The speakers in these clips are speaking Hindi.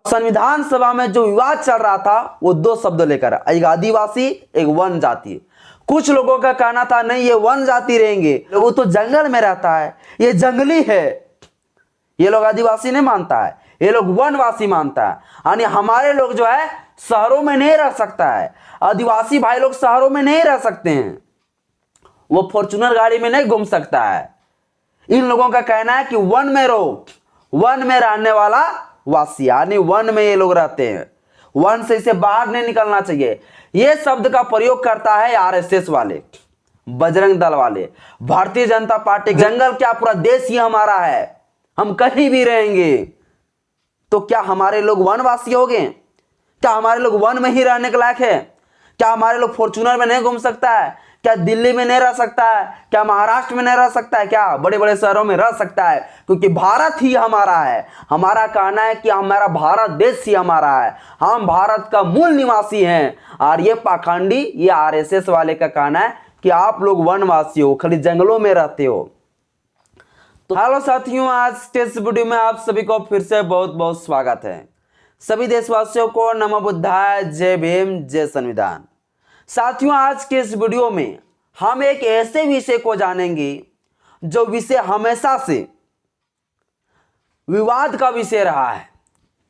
संविधान सभा में जो विवाद चल रहा था वो दो शब्द लेकर, एक आदिवासी एक वन जाति। कुछ लोगों का कहना था नहीं ये वन जाति रहेंगे, वो तो जंगल में रहता है, ये जंगली है। ये लोग आदिवासी नहीं मानता है, ये लोग वनवासी मानता है। यानी हमारे लोग जो है शहरों में नहीं रह सकता है, आदिवासी भाई लोग शहरों में नहीं रह सकते हैं, वो फॉर्च्यूनर गाड़ी में नहीं घूम सकता है। इन लोगों का कहना है कि वन में रहो, वन में रहने वाला वासी, यानी वन में ये लोग रहते हैं, वन से इसे बाहर नहीं निकलना चाहिए। ये शब्द का प्रयोग करता है आरएसएस वाले, बजरंग दल वाले, भारतीय जनता पार्टी। जंगल क्या पूरा देश ही हमारा है, हम कहीं भी रहेंगे। तो क्या हमारे लोग वनवासी हो गए? क्या हमारे लोग वन में ही रहने के लायक है? क्या हमारे लोग फॉर्च्यूनर में नहीं घूम सकता है? क्या दिल्ली में नहीं रह सकता है? क्या महाराष्ट्र में नहीं रह सकता है? क्या बड़े बड़े शहरों में रह सकता है? क्योंकि भारत ही हमारा है। हमारा कहना है कि हमारा भारत देश ही हमारा है, हम भारत का मूल निवासी हैं। और ये पाखंडी, ये आरएसएस वाले का कहना है कि आप लोग वनवासी हो, खाली जंगलों में रहते हो। तो हेलो साथियों, आज के इस वीडियो में आप सभी को फिर से बहुत बहुत स्वागत है। सभी देशवासियों को नमो बुद्धाय, जय भीम, जय संविधान। साथियों, आज के इस वीडियो में हम एक ऐसे विषय को जानेंगे जो विषय हमेशा से विवाद का विषय रहा है,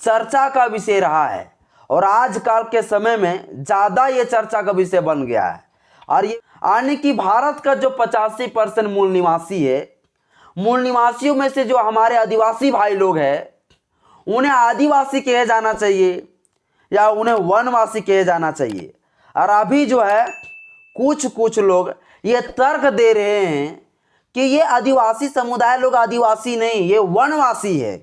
चर्चा का विषय रहा है, और आजकल के समय में ज्यादा ये चर्चा का विषय बन गया है। और ये यानी कि भारत का जो 85% मूल निवासी है, मूल निवासियों में से जो हमारे आदिवासी भाई लोग हैं, उन्हें आदिवासी कहे जाना चाहिए या उन्हें वनवासी कहे जाना चाहिए। और अभी जो है कुछ लोग ये तर्क दे रहे हैं कि ये आदिवासी समुदाय लोग आदिवासी नहीं, ये वनवासी है।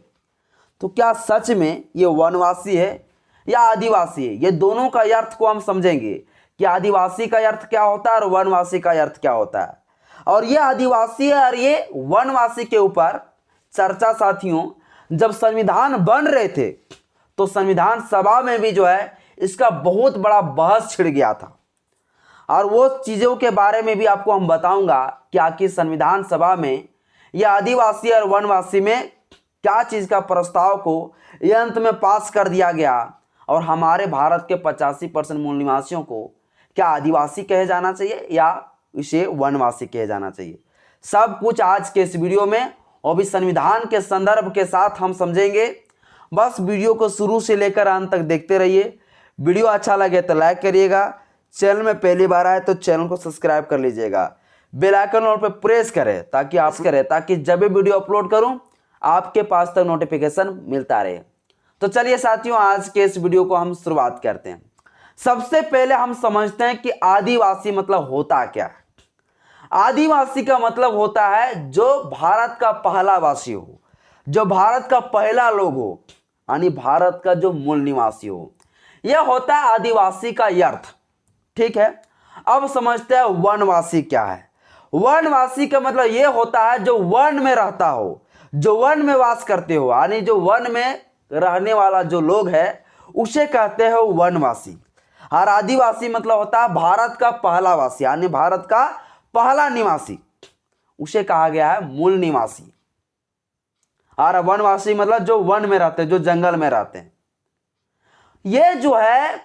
तो क्या सच में ये वनवासी है या आदिवासी है? ये दोनों का अर्थ को हम समझेंगे कि आदिवासी का अर्थ क्या होता है और वनवासी का अर्थ क्या होता है। और ये आदिवासी और ये वनवासी के ऊपर चर्चा साथियों, जब संविधान बन रहे थे तो संविधान सभा में भी जो है इसका बहुत बड़ा बहस छिड़ गया था। और वो चीज़ों के बारे में भी आपको हम बताऊंगा कि आखिर संविधान सभा में या आदिवासी और वनवासी में क्या चीज़ का प्रस्ताव को ये अंत में पास कर दिया गया, और हमारे भारत के 85% मूल निवासियों को क्या आदिवासी कहे जाना चाहिए या इसे वनवासी कहे जाना चाहिए। सब कुछ आज के इस वीडियो में, और भी संविधान के संदर्भ के साथ हम समझेंगे। बस वीडियो को शुरू से लेकर अंत तक देखते रहिए। वीडियो अच्छा लगे तो लाइक करिएगा, चैनल में पहली बार आए तो चैनल को सब्सक्राइब कर लीजिएगा, बेल आइकन ऑल पे प्रेस करें ताकि जब भी वीडियो अपलोड करूं आपके पास तक नोटिफिकेशन मिलता रहे। तो चलिए साथियों, आज के इस वीडियो को हम शुरुआत करते हैं। सबसे पहले हम समझते हैं कि आदिवासी मतलब होता क्या है। आदिवासी का मतलब होता है जो भारत का पहला वासी हो, जो भारत का पहला लोग हो, यानी भारत का जो मूल निवासी हो, यह होता है आदिवासी का अर्थ। ठीक है, अब समझते हैं वनवासी क्या है। वनवासी का मतलब यह होता है जो वन में रहता हो, जो वन में वास करते हो, यानी जो वन में रहने वाला जो लोग है उसे कहते हैं वनवासी। और आदिवासी मतलब होता है भारत का पहला वासी, यानी भारत का पहला निवासी, उसे कहा गया है मूल निवासी। और वनवासी मतलब जो वन में रहते हैं, जो जंगल में रहते हैं। ये जो है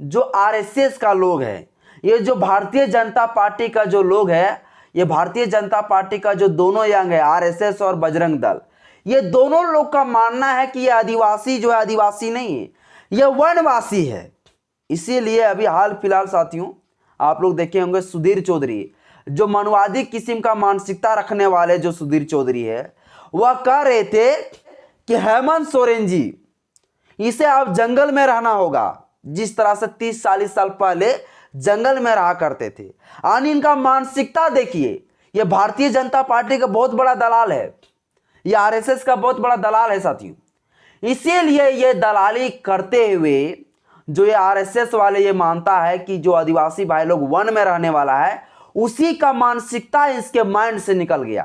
जो आरएसएस का लोग है, ये जो भारतीय जनता पार्टी का जो लोग है, ये भारतीय जनता पार्टी का जो दोनों यंग है, आरएसएस और बजरंग दल, ये दोनों लोग का मानना है कि ये आदिवासी जो है आदिवासी नहीं है, ये वनवासी है। इसीलिए अभी हाल फिलहाल साथियों आप लोग देखे होंगे सुधीर चौधरी, जो मनवादी किस्म का मानसिकता रखने वाले जो सुधीर चौधरी है, वह कह रहे थे कि हेमंत सोरेन जी, इसे अब जंगल में रहना होगा, जिस तरह से 30-40 साल पहले जंगल में रहा करते थे। यानी इनका मानसिकता देखिए, यह भारतीय जनता पार्टी का बहुत बड़ा दलाल है, यह आरएसएस का बहुत बड़ा दलाल है साथियों। इसीलिए यह दलाली करते हुए जो ये आरएसएस वाले ये मानता है कि जो आदिवासी भाई लोग वन में रहने वाला है, उसी का मानसिकता इसके माइंड से निकल गया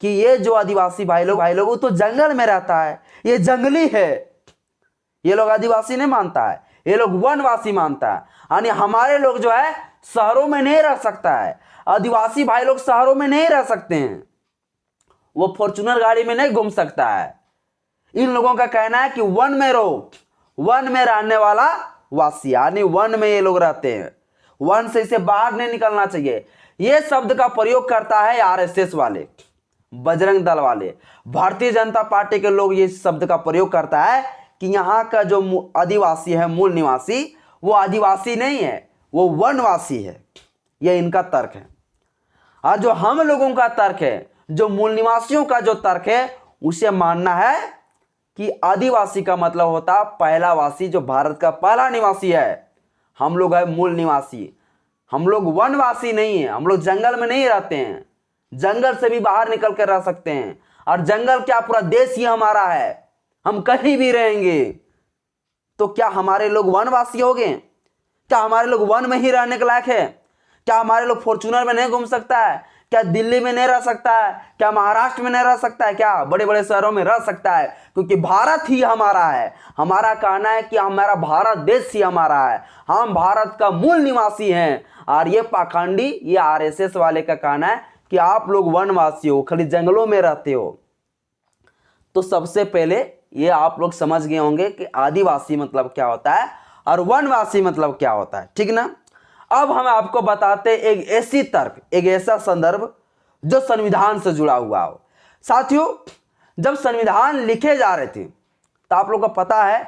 कि ये जो आदिवासी भाई लोग वो तो जंगल में रहता है, ये जंगली है। ये लोग आदिवासी नहीं मानता है, ये लोग वनवासी मानता है। यानी हमारे लोग जो है शहरों में नहीं रह सकता है, आदिवासी भाई लोग शहरों में नहीं रह सकते हैं, वो फॉर्च्यूनर गाड़ी में नहीं घूम सकता है, इन लोगों का कहना है कि वन में रहो, वन में रहने वाला वासी, यानी वन में ये लोग रहते हैं, वन से इसे बाहर नहीं निकलना चाहिए। ये शब्द का प्रयोग करता है आरएसएस वाले, बजरंग दल वाले, भारतीय जनता पार्टी के लोग ये शब्द का प्रयोग करता है कि यहाँ का जो आदिवासी है, मूल निवासी, वो आदिवासी नहीं है, वो वनवासी है। ये इनका तर्क है। और जो हम लोगों का तर्क है, जो मूल निवासियों का जो तर्क है, उसे मानना है कि आदिवासी का मतलब होता है पहला वासी, जो भारत का पहला निवासी है। हम लोग है मूल निवासी, हम लोग वनवासी नहीं है, हम लोग जंगल में नहीं रहते हैं, जंगल से भी बाहर निकल कर रह सकते हैं। और जंगल क्या, पूरा देश ही हमारा है, हम कहीं भी रहेंगे। तो क्या हमारे लोग वनवासी हो गए? क्या हमारे लोग वन में ही रहने के लायक है? क्या हमारे लोग फॉर्च्यूनर में नहीं घूम सकता है? क्या दिल्ली में नहीं रह सकता है? क्या महाराष्ट्र में नहीं रह सकता है? क्या बड़े बड़े शहरों में रह सकता है? क्योंकि भारत ही हमारा है। हमारा कहना है कि हमारा भारत देश ही हमारा है, हम भारत का मूल निवासी हैं। और ये पाखंडी, ये आरएसएस वाले का कहना है कि आप लोग वनवासी हो, खाली जंगलों में रहते हो। तो सबसे पहले ये आप लोग समझ गए होंगे कि आदिवासी मतलब क्या होता है और वनवासी मतलब क्या होता है, ठीक ना। अब हम आपको बताते एक ऐसी तर्क, एक ऐसा संदर्भ जो संविधान से जुड़ा हुआ हो। साथियों, जब संविधान लिखे जा रहे थे तो आप लोग को पता है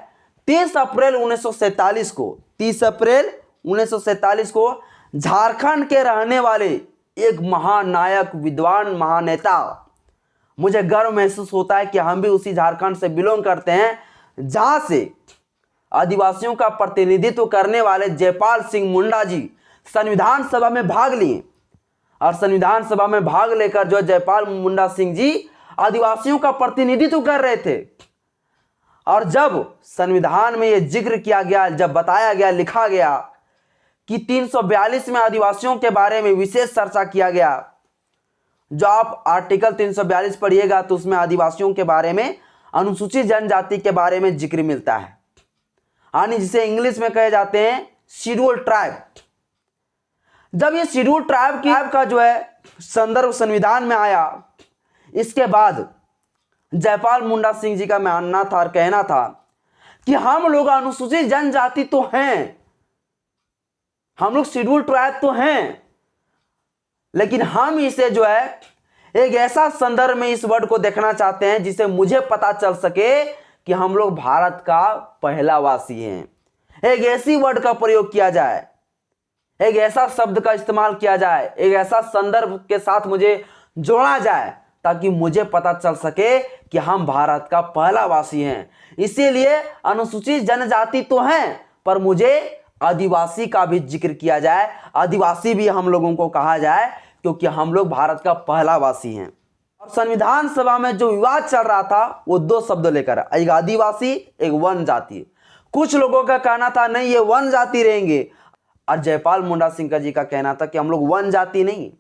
30 अप्रैल 1947 को, 30 अप्रैल 1947 को झारखंड के रहने वाले एक महानायक, विद्वान, महानेता, मुझे गर्व महसूस होता है कि हम भी उसी झारखंड से बिलोंग करते हैं, जहां से आदिवासियों का प्रतिनिधित्व करने वाले जयपाल सिंह मुंडा जी संविधान सभा में भाग लिए। और संविधान सभा में भाग लेकर जो जयपाल मुंडा सिंह जी आदिवासियों का प्रतिनिधित्व कर रहे थे। और जब संविधान में यह जिक्र किया गया, जब बताया गया, लिखा गया कि 342 में आदिवासियों के बारे में विशेष चर्चा किया गया, जो आप आर्टिकल 342 पढ़िएगा तो उसमें आदिवासियों के बारे में, अनुसूचित जनजाति के बारे में जिक्र मिलता है, यानी जिसे इंग्लिश में कहे जाते हैं शेड्यूल ट्राइब। जब ये शेड्यूल ट्राइब का जो है संदर्भ संविधान में आया, इसके बाद जयपाल मुंडा सिंह जी का मानना था और कहना था कि हम लोग अनुसूचित जनजाति तो हैं, हम लोग शेड्यूल ट्राइब तो हैं, लेकिन हम इसे जो है एक ऐसा संदर्भ में इस वर्ड को देखना चाहते हैं जिसे मुझे पता चल सके कि हम लोग भारत का पहला वासी हैं। एक ऐसी वर्ड का प्रयोग किया जाए, एक ऐसा शब्द का इस्तेमाल किया जाए, एक ऐसा संदर्भ के साथ मुझे जोड़ा जाए ताकि मुझे पता चल सके कि हम भारत का पहला वासी हैं। इसीलिए अनुसूचित जनजाति तो हैं, पर मुझे आदिवासी का भी जिक्र किया जाए, आदिवासी भी हम लोगों को कहा जाए, क्योंकि हम लोग भारत का पहला वासी हैं। और संविधान सभा में जो विवाद चल रहा था वो दो शब्द लेकर, एक आदिवासी, एक वन जाति। कुछ लोगों का कहना था नहीं ये वन जाति रहेंगे, और जयपाल मुंडा सिंह जी का कहना था कि हम लोग वन जाति नहीं,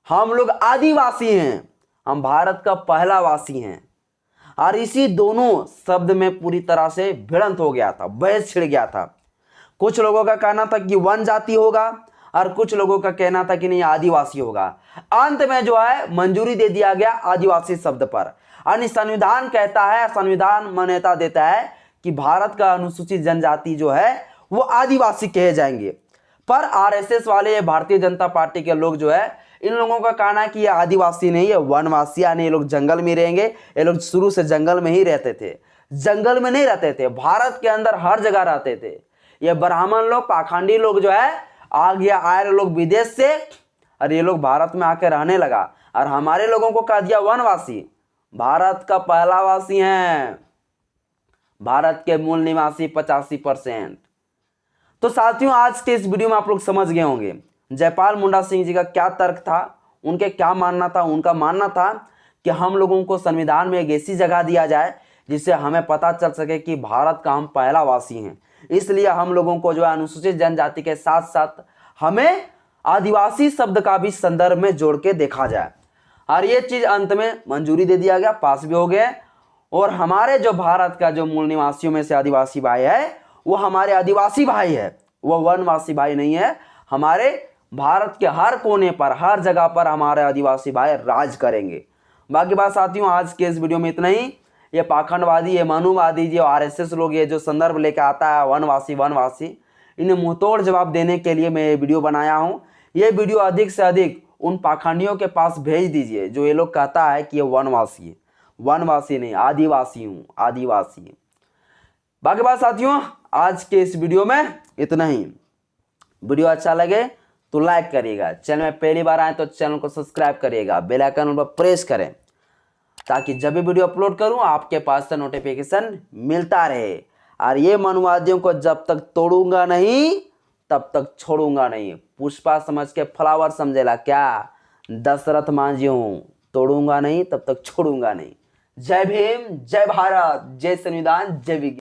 हम लोग आदिवासी हैं, हम भारत का पहला वासी हैं। और इसी दोनों शब्द में पूरी तरह से भिड़ंत हो गया था, बहस छिड़ गया था। कुछ लोगों का कहना था कि वन जाति होगा और कुछ लोगों का कहना था कि नहीं आदिवासी होगा। अंत में जो है मंजूरी दे दिया गया आदिवासी शब्द पर। यानी संविधान कहता है, संविधान मान्यता देता है कि भारत का अनुसूचित जनजाति जो है वो आदिवासी कहे जाएंगे। पर आरएसएस वाले, भारतीय जनता पार्टी के लोग जो है, इन लोगों का कहना है कि ये आदिवासी नहीं है, वनवासी, यानी ये लोग जंगल में रहेंगे। ये लोग शुरू से जंगल में ही रहते थे, जंगल में नहीं रहते थे, भारत के अंदर हर जगह रहते थे। ये ब्राह्मण लोग, पाखंडी लोग जो है आए लोग विदेश से, और ये लोग भारत में आके रहने लगा, और हमारे लोगों को कह दिया वनवासी। भारत का पहला वासी हैं, भारत के मूल निवासी 85%। तो साथियों, आज के इस वीडियो में आप लोग समझ गए होंगे जयपाल मुंडा सिंह जी का क्या तर्क था, उनके क्या मानना था। उनका मानना था कि हम लोगों को संविधान में एक ऐसी जगह दिया जाए जिससे हमें पता चल सके कि भारत का हम पहला वासी हैं। इसलिए हम लोगों को जो है अनुसूचित जनजाति के साथ साथ हमें आदिवासी शब्द का भी संदर्भ में जोड़ के देखा जाए। और ये चीज अंत में मंजूरी दे दिया गया, पास भी हो गया। और हमारे जो भारत का जो मूल निवासियों में से आदिवासी भाई है, वो हमारे आदिवासी भाई है, वो वनवासी भाई नहीं है। हमारे भारत के हर कोने पर, हर जगह पर हमारे आदिवासी भाई राज करेंगे। बाकी बात साथियों, आज के इस वीडियो में इतना ही। ये पाखंडवादी, ये मनुवादी, जो आरएसएस लोग, ये जो संदर्भ लेकर आता है वनवासी वनवासी, इन्हें मुंहतोड़ जवाब देने के लिए मैं ये वीडियो बनाया हूँ। ये वीडियो अधिक से अधिक उन पाखंडियों के पास भेज दीजिए जो ये लोग कहता है कि ये वनवासी है। वनवासी नहीं, आदिवासी हूँ, आदिवासी। बाकी बात साथियों, आज के इस वीडियो में इतना ही। वीडियो अच्छा लगे तो लाइक करिएगा, चैनल में पहली बार आए तो चैनल को सब्सक्राइब करिएगा, बेल आइकन पर प्रेस करें ताकि जब भी वीडियो अपलोड करूं आपके पास से नोटिफिकेशन मिलता रहे। और ये मनुवादियों को जब तक तोड़ूंगा नहीं तब तक छोड़ूंगा नहीं। पुष्पा समझ के फ्लावर समझेला क्या? दशरथ मांझी हूं, तोड़ूंगा नहीं तब तक छोड़ूंगा नहीं। जय भीम, जय भारत, जय संविधान, जय विज्ञान।